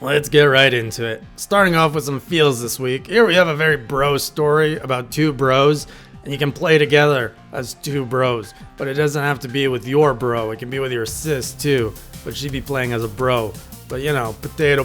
Let's get right into it. Starting off with some feels this week. Here we have a very bro story about two bros, and you can play together as two bros. But it doesn't have to be with your bro, it can be with your sis too. But she'd be playing as a bro. But you know, potato.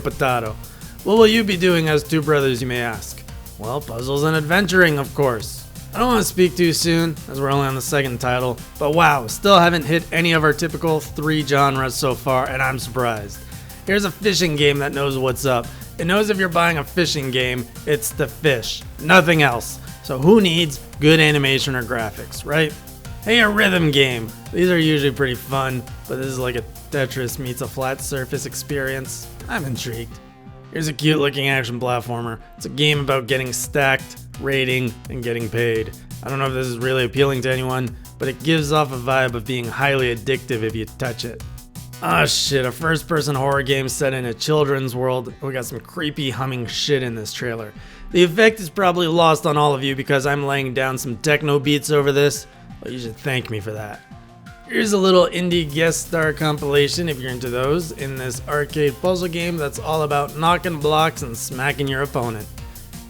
What will you be doing as two brothers, you may ask? Well, puzzles and adventuring, of course. I don't want to speak too soon, as we're only on the second title. But wow, still haven't hit any of our typical 3 genres so far, and I'm surprised. Here's a fishing game that knows what's up. It knows if you're buying a fishing game, it's the fish, nothing else. So who needs good animation or graphics, right? Hey, a rhythm game. These are usually pretty fun, but this is like a Tetris meets a flat surface experience. I'm intrigued. Here's a cute looking action platformer. It's a game about getting stacked, rating, and getting paid. I don't know if this is really appealing to anyone, but it gives off a vibe of being highly addictive if you touch it. Ah shit, a first-person horror game set in a children's world. We got some creepy humming shit in this trailer. The effect is probably lost on all of you because I'm laying down some techno beats over this, but you should thank me for that. Here's a little indie guest star compilation if you're into those, in this arcade puzzle game that's all about knocking blocks and smacking your opponent.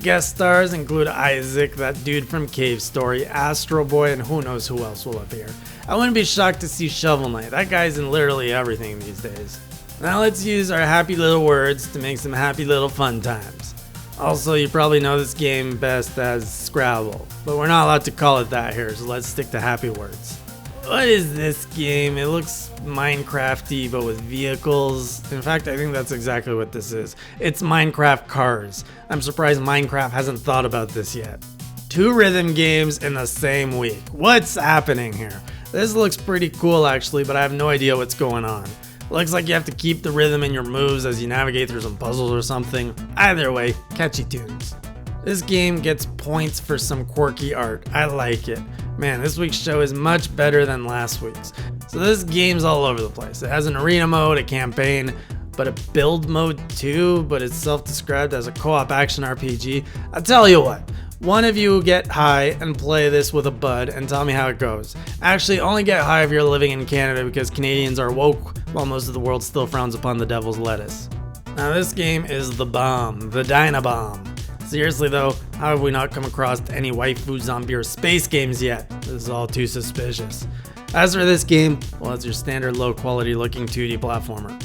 Guest stars include Isaac, that dude from Cave Story, Astro Boy, and who knows who else will appear. I wouldn't be shocked to see Shovel Knight. That guy's in literally everything these days. Now let's use our happy little words to make some happy little fun times. Also, you probably know this game best as Scrabble, but we're not allowed to call it that here, so let's stick to happy words. What is this game? It looks Minecraft-y, but with vehicles. In fact, I think that's exactly what this is. It's Minecraft Cars. I'm surprised Minecraft hasn't thought about this yet. 2 rhythm games in the same week. What's happening here? This looks pretty cool actually, but I have no idea what's going on. Looks like you have to keep the rhythm in your moves as you navigate through some puzzles or something. Either way, catchy tunes. This game gets points for some quirky art. I like it. Man, this week's show is much better than last week's. So this game's all over the place. It has an arena mode, a campaign, but a build mode too, but it's self-described as a co-op action RPG. I'll tell you what, one of you get high and play this with a bud and tell me how it goes. Actually, only get high if you're living in Canada because Canadians are woke while most of the world still frowns upon the devil's lettuce. Now this game is the bomb, the Dynabomb. Seriously though, how have we not come across any waifu zombie or space games yet? This is all too suspicious. As for this game, well, it's your standard low quality looking 2D platformer.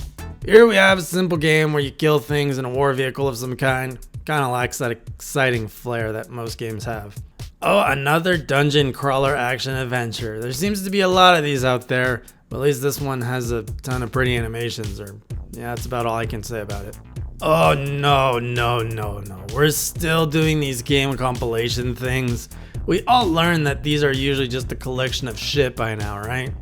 Here we have a simple game where you kill things in a war vehicle of some kind. Kinda lacks that exciting flair that most games have. Oh, another dungeon crawler action adventure. There seems to be a lot of these out there, but at least this one has a ton of pretty animations, or yeah, that's about all I can say about it. Oh no. We're still doing these game compilation things. We all learned that these are usually just a collection of shit by now, right?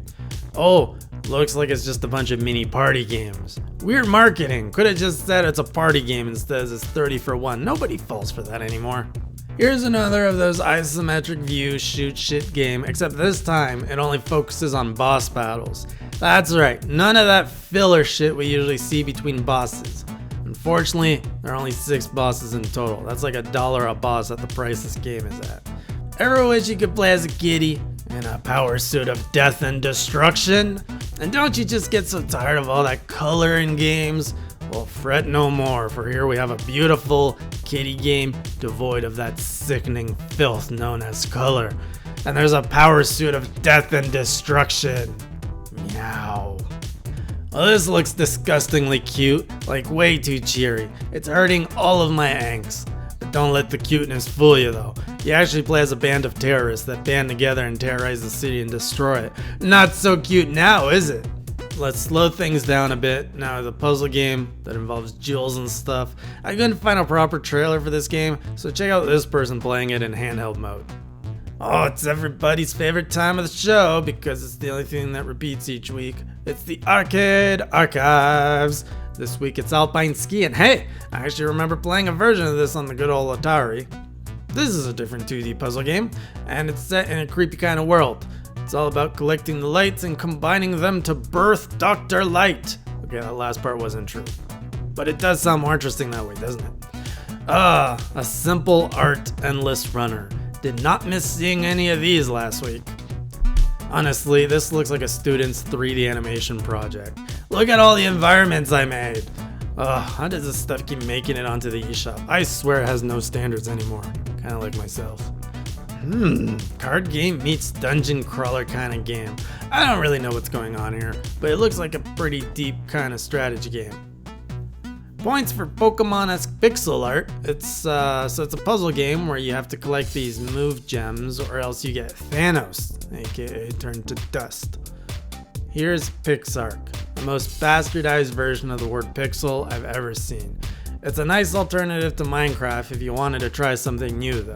Oh, looks like it's just a bunch of mini party games. Weird marketing. Could have just said it's a party game instead of it's 30 for 1. Nobody falls for that anymore. Here's another of those isometric view shoot shit game, except this time it only focuses on boss battles. That's right, none of that filler shit we usually see between bosses. Unfortunately, there are only 6 bosses in total. That's like $1 a boss at the price this game is at. Ever wish you could play as a kitty in a power suit of death and destruction? And don't you just get so tired of all that color in games? Well, fret no more, for here we have a beautiful kitty game devoid of that sickening filth known as color. And there's a power suit of death and destruction. Meow. Well, this looks disgustingly cute, like way too cheery. It's hurting all of my angst. But don't let the cuteness fool you though. You actually play as a band of terrorists that band together and terrorize the city and destroy it. Not so cute now, is it? Let's slow things down a bit. Now the puzzle game that involves jewels and stuff. I couldn't find a proper trailer for this game, so check out this person playing it in handheld mode. Oh, it's everybody's favorite time of the show because it's the only thing that repeats each week. It's the Arcade Archives. This week it's Alpine Ski, and hey, I actually remember playing a version of this on the good old Atari. This is a different 2D puzzle game, and it's set in a creepy kind of world. It's all about collecting the lights and combining them to birth Dr. Light. Okay, that last part wasn't true. But it does sound more interesting that way, doesn't it? A simple art endless runner. Did not miss seeing any of these last week. Honestly, this looks like a student's 3D animation project. Look at all the environments I made. Ugh, how does this stuff keep making it onto the eShop? I swear it has no standards anymore. Kinda like myself. Card game meets dungeon crawler kind of game. I don't really know what's going on here, but it looks like a pretty deep kind of strategy game. Points for Pokemon-esque pixel art. It's a puzzle game where you have to collect these move gems or else you get Thanos, aka turn to dust. Here's Pixark, the most bastardized version of the word pixel I've ever seen. It's a nice alternative to Minecraft if you wanted to try something new though.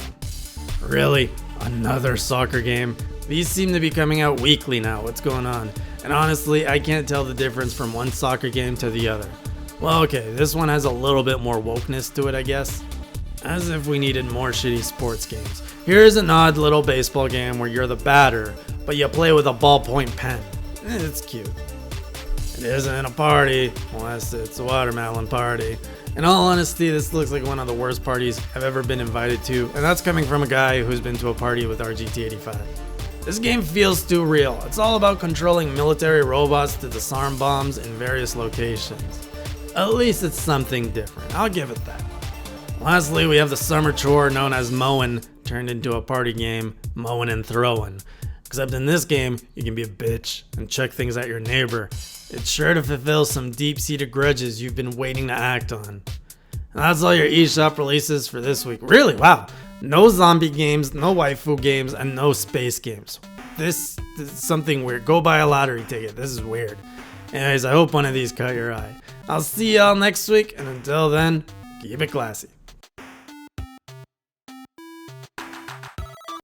Really? Another soccer game? These seem to be coming out weekly now, what's going on? And honestly, I can't tell the difference from one soccer game to the other. Well, okay, this one has a little bit more wokeness to it, I guess. As if we needed more shitty sports games. Here's an odd little baseball game where you're the batter, but you play with a ballpoint pen. It's cute. It isn't a party, unless it's a watermelon party. In all honesty, this looks like one of the worst parties I've ever been invited to, and that's coming from a guy who's been to a party with RGT85. This game feels too real. It's all about controlling military robots to disarm bombs in various locations. At least it's something different, I'll give it that. Lastly, we have the summer chore known as mowing turned into a party game, mowing and throwing. Except in this game, you can be a bitch and check things at your neighbor. It's sure to fulfill some deep-seated grudges you've been waiting to act on. And that's all your eShop releases for this week. Really? Wow. No zombie games, no waifu games, and no space games. This is something weird. Go buy a lottery ticket. This is weird. Anyways, I hope one of these caught your eye. I'll see y'all next week, and until then, keep it classy.